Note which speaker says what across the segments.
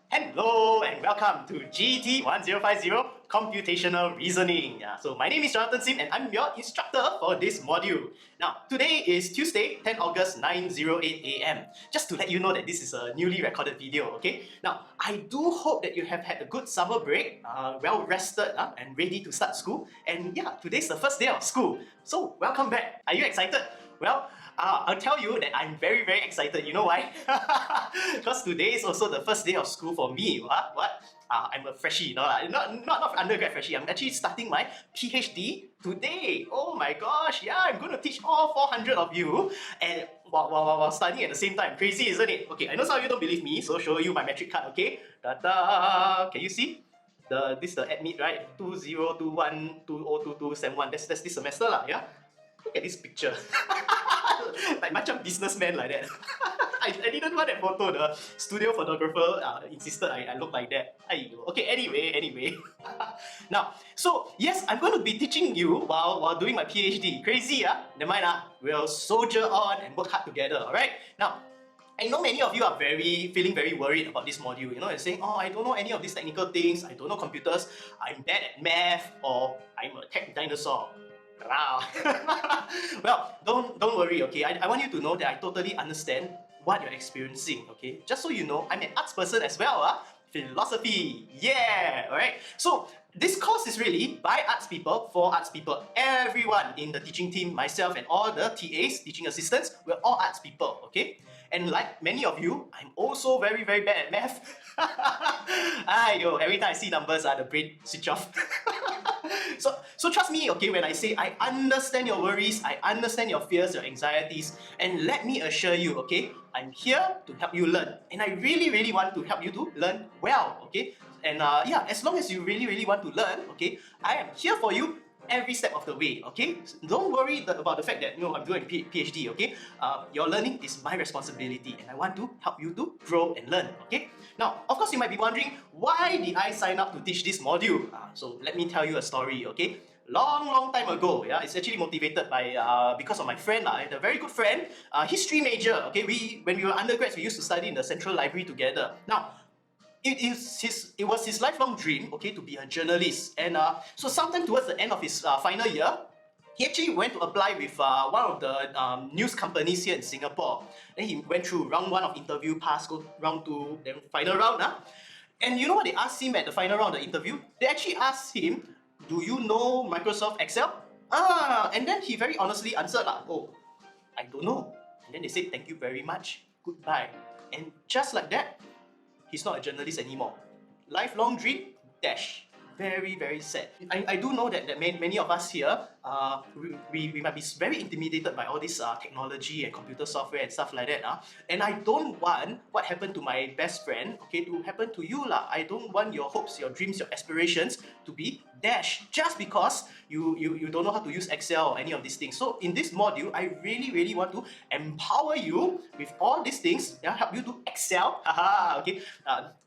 Speaker 1: Hello and welcome to GET1050 Computational Reasoning. So my name is Jonathan Sim and I'm your instructor for this module. Now, today is Tuesday, 10 August 9:08 AM. Just to let you know that this is a newly recorded video, okay? Now, I do hope that you have had a good summer break, well rested and ready to start school. And yeah, today's the first day of school. So, welcome back. Are you excited? Well, I'll tell you that I'm very, very excited. You know why? Because today is also the first day of school for me. What? I'm a freshie, not undergrad freshie. I'm actually starting my PhD today. Oh my gosh, yeah, I'm going to teach all 400 of you and while studying at the same time. Crazy, isn't it? Okay, I know some of you don't believe me, so I'll show you my metric card, okay? Ta-da! Can you see? This is the admit, right? 2021, 2022, sem 1. That's this semester lah, yeah? Look at this picture. Like macam businessman like that. I didn't want that photo. The studio photographer insisted I look like that. Okay, anyway. Now, so yes, I'm going to be teaching you while doing my PhD. Crazy, Never mind, we'll soldier on and work hard together, alright? Now, I know many of you are feeling very worried about this module. You know, you're saying, oh, I don't know any of these technical things. I don't know computers. I'm bad at math, or I'm a tech dinosaur. Wow. Well, don't worry, okay? I want you to know that I totally understand what you're experiencing, okay? Just so you know, I'm an arts person as well, philosophy, yeah, alright? So, this course is really by arts people, for arts people. Everyone in the teaching team, myself and all the TAs, teaching assistants, we're all arts people, okay? And like many of you, I'm also very, very bad at math. Every time I see numbers, the brain switch off. So trust me, okay, when I say I understand your worries, I understand your fears, your anxieties, and let me assure you, okay, I'm here to help you learn. And I really, really want to help you to learn well, okay? And yeah, as long as you really, really want to learn, okay, I am here for you every step of the way, okay? Don't worry about the fact that, I'm doing PhD, okay? Your learning is my responsibility and I want to help you to grow and learn, okay? Now, of course, you might be wondering, why did I sign up to teach this module? So let me tell you a story, okay? Long time ago, it's actually motivated by because of my friend, a very good friend, history major, okay? When we were undergrads, we used to study in the Central Library together. Now, it was his lifelong dream, okay, to be a journalist. And so sometime towards the end of his final year, he actually went to apply with one of the news companies here in Singapore. Then he went through round 1 of interview, passed, go round 2, then final round. And you know what they asked him at the final round of the interview? They actually asked him, do you know Microsoft Excel? And then he very honestly answered, oh, I don't know. And then they said, thank you very much, goodbye. And just like that, he's not a journalist anymore. Lifelong dream, dash. Very, very sad. I do know that many of us here, we might be very intimidated by all this technology and computer software and stuff like that. And I don't want what happened to my best friend, okay, to happen to you. I don't want your hopes, your dreams, your aspirations to be dashed just because you don't know how to use Excel or any of these things. So in this module, I really, really want to empower you with all these things, help you to excel. Okay,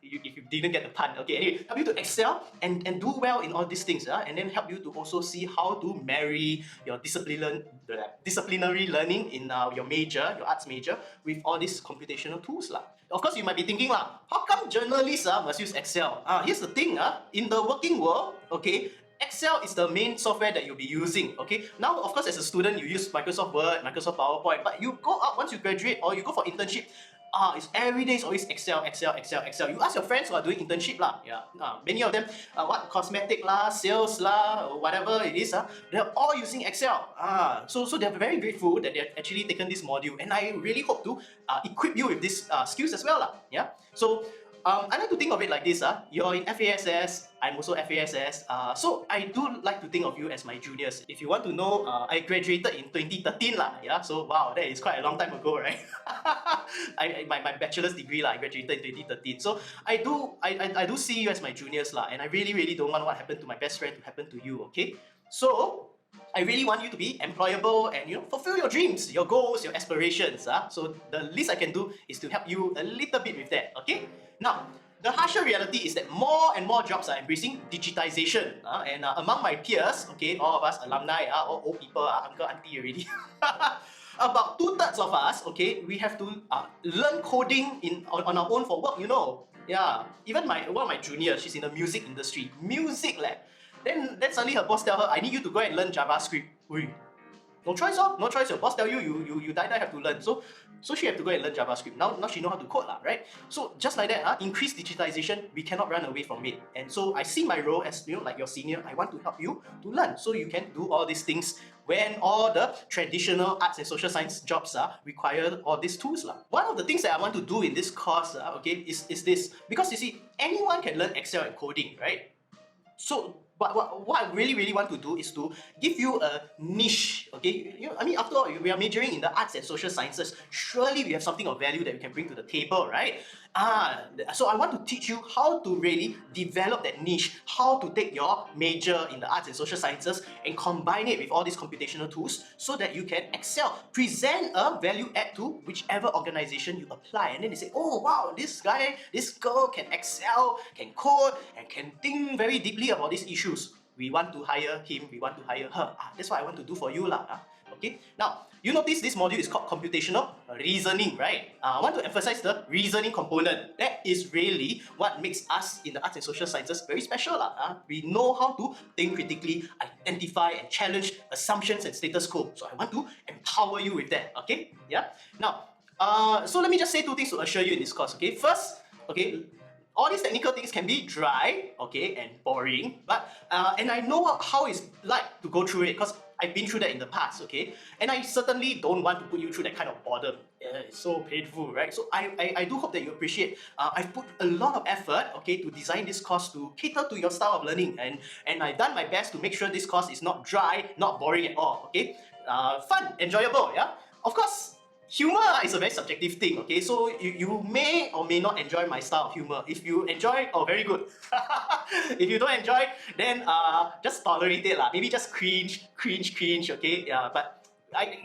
Speaker 1: if you didn't get the pun, okay, anyway, help you to excel and do well in all these things, and then help you to also see how to marry your disciplinary learning in your major, your arts major, with all these computational tools. Of course, you might be thinking, how come journalists must use Excel? Here's the thing, in the working world, okay, Excel is the main software that you'll be using, okay? Now, of course, as a student, you use Microsoft Word, Microsoft PowerPoint, but you go out, once you graduate or you go for internship, it's every day is always Excel. You ask your friends who are doing internship, many of them, cosmetic sales or whatever it is, they're all using Excel. So they're very grateful that they've actually taken this module, and I really hope to equip you with these skills as well, So, I like to think of it like this, you're in FASS, I'm also FASS, so I do like to think of you as my juniors. If you want to know, I graduated in 2013, so wow, that is quite a long time ago, right? My bachelor's degree, I graduated in 2013, so I do see you as my juniors, and I really, really don't want what happened to my best friend to happen to you, okay? So, I really want you to be employable and fulfill your dreams, your goals, your aspirations. So the least I can do is to help you a little bit with that, okay? Now, the harsher reality is that more and more jobs are embracing digitization. And among my peers, okay, all of us alumni, all old people, uncle, auntie already. About 2/3 of us, okay, we have to learn coding on our own for work, Yeah, even one of my juniors, she's in the music industry, music leh. Then suddenly her boss tell her, I need you to go and learn JavaScript. Ui, no choice, oh, no choice. Your boss tell you, you die have to learn. So she have to go and learn JavaScript. Now she know how to code lah, right? So just like that, increased digitization, we cannot run away from it. And so I see my role as like your senior. I want to help you to learn, so you can do all these things when all the traditional arts and social science jobs require all these tools lah. One of the things that I want to do in this course, okay, is this, because you see, anyone can learn Excel and coding, right? So, but what I really want to do is to give you a niche, okay? I mean, after all, we are majoring in the arts and social sciences. Surely we have something of value that we can bring to the table, right? So I want to teach you how to really develop that niche, how to take your major in the arts and social sciences and combine it with all these computational tools so that you can excel, present a value add to whichever organization you apply. And then they say, oh wow, this guy, this girl can excel, can code, and can think very deeply about these issues. We want to hire him, we want to hire her. That's what I want to do for you lah. Okay, now you notice this module is called computational reasoning, right? I want to emphasize the reasoning component. That is really what makes us in the arts and social sciences very special lah. We know how to think critically, identify and challenge assumptions and status quo. So I want to empower you with that. Okay, yeah. Now, so let me just say two things to assure you in this course. Okay, first, okay, all these technical things can be dry, okay, and boring, but and I know how it's like to go through it because I've been through that in the past, okay, and I certainly don't want to put you through that kind of boredom. It's so painful, right? So I do hope that you appreciate. I've put a lot of effort, okay, to design this course to cater to your style of learning, and I've done my best to make sure this course is not dry, not boring at all, okay, fun, enjoyable, yeah. Of course, humor is a very subjective thing, okay? So you may or may not enjoy my style of humor. If you enjoy, oh, very good. If you don't enjoy, then just tolerate it lah. Maybe just cringe, okay? Yeah, but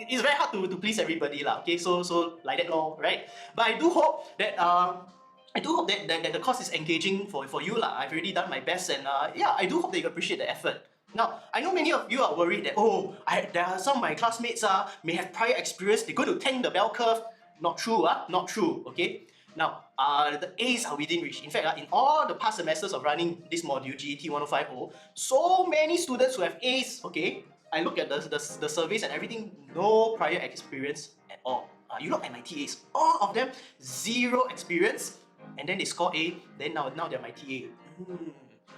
Speaker 1: it's very hard to please everybody lah, okay? So like that lor, right? But I do hope that that the course is engaging for you lah. I've already done my best, and yeah, I do hope that you appreciate the effort. Now, I know many of you are worried that, oh, there are some of my classmates may have prior experience, they're going to tank the bell curve. Not true, not true, okay? Now, the A's are within reach. In fact, in all the past semesters of running this module, GET1050, so many students who have A's, okay? I look at the surveys and everything, no prior experience at all. You look at my TAs, all of them, zero experience, and then they score A, then now they're my TA.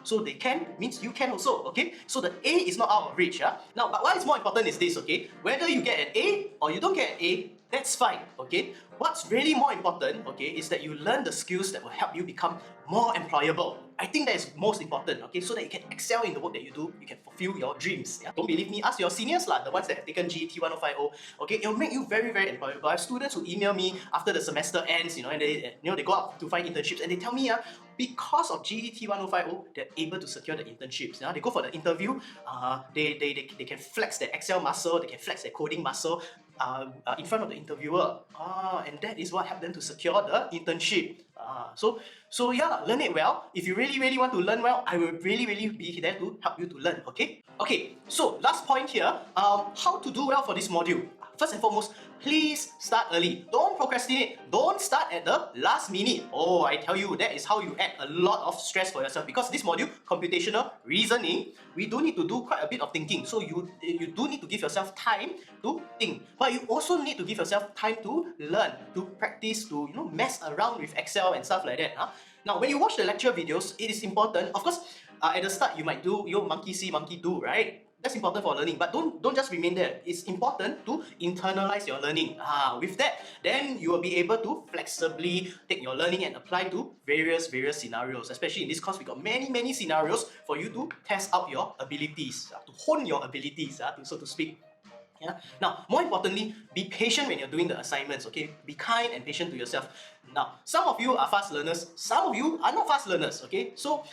Speaker 1: So they can means you can also, okay? So the A is not out of reach. Now, but what is more important is this, okay? Whether you get an A or you don't get an A, that's fine, okay? What's really more important, okay, is that you learn the skills that will help you become more employable. I think that is most important, okay? So that you can excel in the work that you do, you can fulfill your dreams. Yeah? Don't believe me? Ask your seniors lah, the ones that have taken GET1050. Okay, it'll make you very employable. I have students who email me after the semester ends, and they go out to find internships, and they tell me, because of GET1050, they're able to secure the internships. They go for the interview, they can flex their Excel muscle, they can flex their coding muscle in front of the interviewer. And that is what helped them to secure the internship. So yeah, learn it well. If you really want to learn well, I will really be there to help you to learn, okay? Okay, so last point here, how to do well for this module. First and foremost, please start early. Don't procrastinate. Don't start at the last minute. Oh, I tell you, that is how you add a lot of stress for yourself. Because this module, computational reasoning, we do need to do quite a bit of thinking. So you do need to give yourself time to think. But you also need to give yourself time to learn, to practice, to mess around with Excel and stuff like that. Now, when you watch the lecture videos, it is important. Of course, at the start, you might do monkey see, monkey do, right? That's important for learning, but don't just remain there. It's important to internalize your learning. With that, then you will be able to flexibly take your learning and apply to various scenarios. Especially in this course, we got many scenarios for you to test out your abilities, to hone your abilities, so to speak. Yeah. Now, more importantly, be patient when you're doing the assignments, okay? Be kind and patient to yourself. Now, some of you are fast learners, some of you are not fast learners, okay? So,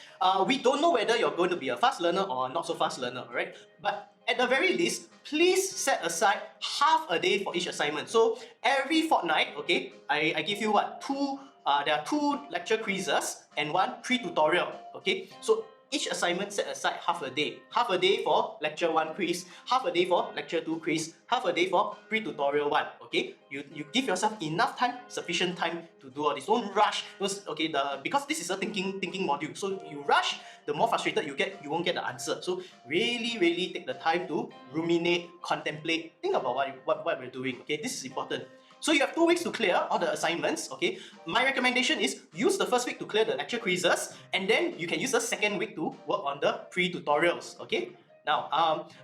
Speaker 1: we don't know whether you're going to be a fast learner or not so fast learner, right? But at the very least, please set aside half a day for each assignment. So, every fortnight, okay, I give you what? There are 2 lecture quizzes and 1 pre-tutorial, okay? So, each assignment set aside half a day. Half a day for lecture 1 quiz, half a day for lecture 2 quiz, half a day for pre-tutorial 1, okay? You give yourself enough time, sufficient time to do all this. Don't rush. Okay, because this is a thinking module. So you rush, the more frustrated you get, you won't get the answer. So really take the time to ruminate, contemplate, think about what we're doing, okay? This is important. So you have 2 weeks to clear all the assignments, okay? My recommendation is use the first week to clear the lecture quizzes, and then you can use the second week to work on the pre-tutorials, okay? Now,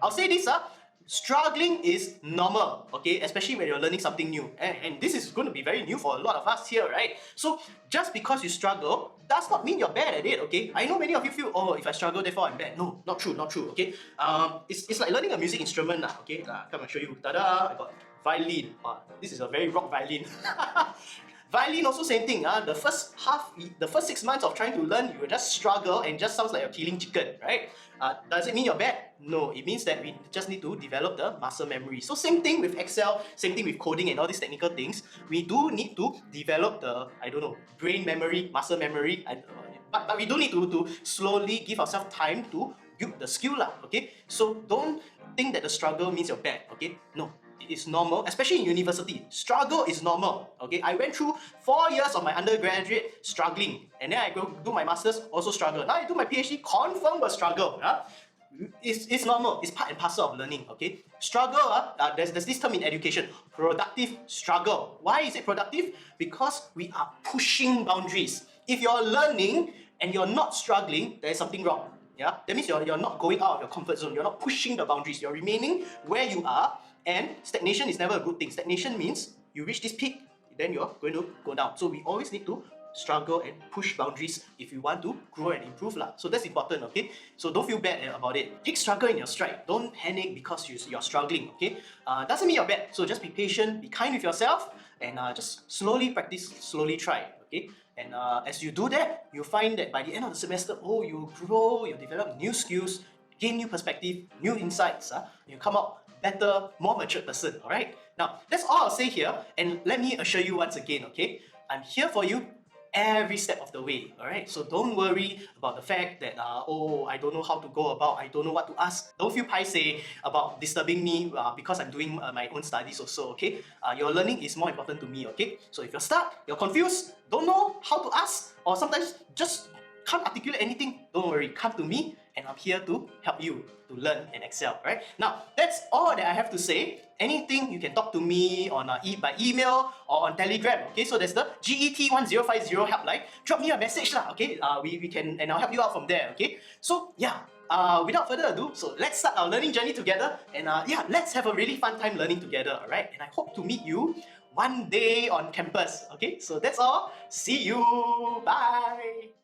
Speaker 1: I'll say this, struggling is normal, okay? Especially when you're learning something new. And this is going to be very new for a lot of us here, right? So just because you struggle does not mean you're bad at it, okay? I know many of you feel, oh, if I struggle, therefore I'm bad. No, not true, okay? It's like learning a music instrument, okay? Come and show you. Ta-da! I got violin. This is a very rock violin. Violin also same thing. The first 6 months of trying to learn, you will just struggle and just sounds like you're killing chicken, right? Does it mean you're bad? No, it means that we just need to develop the muscle memory. So same thing with Excel, same thing with coding and all these technical things. We do need to develop the, I don't know, brain memory, muscle memory, but we do need to slowly give ourselves time to build the skill, okay? So don't think that the struggle means you're bad, okay? No. It is normal, especially in university. Struggle is normal, okay? I went through 4 years of my undergraduate struggling, and then I go do my masters, also struggle. Now I do my PhD, confirm will struggle. It's normal, it's part and parcel of learning, okay? Struggle, there's this term in education, productive struggle. Why is it productive? Because we are pushing boundaries. If you're learning and you're not struggling, there is something wrong. Yeah? That means you're not going out of your comfort zone, you're not pushing the boundaries, you're remaining where you are. And stagnation is never a good thing. Stagnation means you reach this peak, then you're going to go down. So we always need to struggle and push boundaries if you want to grow and improve. So that's important, okay? So don't feel bad about it. Take struggle in your stride. Don't panic because you're struggling, okay? Doesn't mean you're bad. So just be patient, be kind with yourself, and just slowly practice, slowly try, okay? And as you do that, you'll find that by the end of the semester, you grow, you develop new skills, gain new perspective, new insights. You come out better, more mature person, alright? Now, that's all I'll say here, and let me assure you once again, okay? I'm here for you every step of the way, alright? So don't worry about the fact that, oh, I don't know how to go about, I don't know what to ask. Don't feel paiseh about disturbing me because I'm doing my own studies also, okay? Your learning is more important to me, okay? So if you're stuck, you're confused, don't know how to ask, or sometimes just can't articulate anything, don't worry, come to me, and I'm here to help you to learn and excel, right? Now, that's all that I have to say. Anything, you can talk to me on by email or on Telegram, okay? So there's the GET1050 helpline. Drop me a message, okay? We can, and I'll help you out from there, okay? So, yeah, without further ado, so let's start our learning journey together, and yeah, let's have a really fun time learning together, alright? And I hope to meet you one day on campus, okay? So that's all. See you. Bye.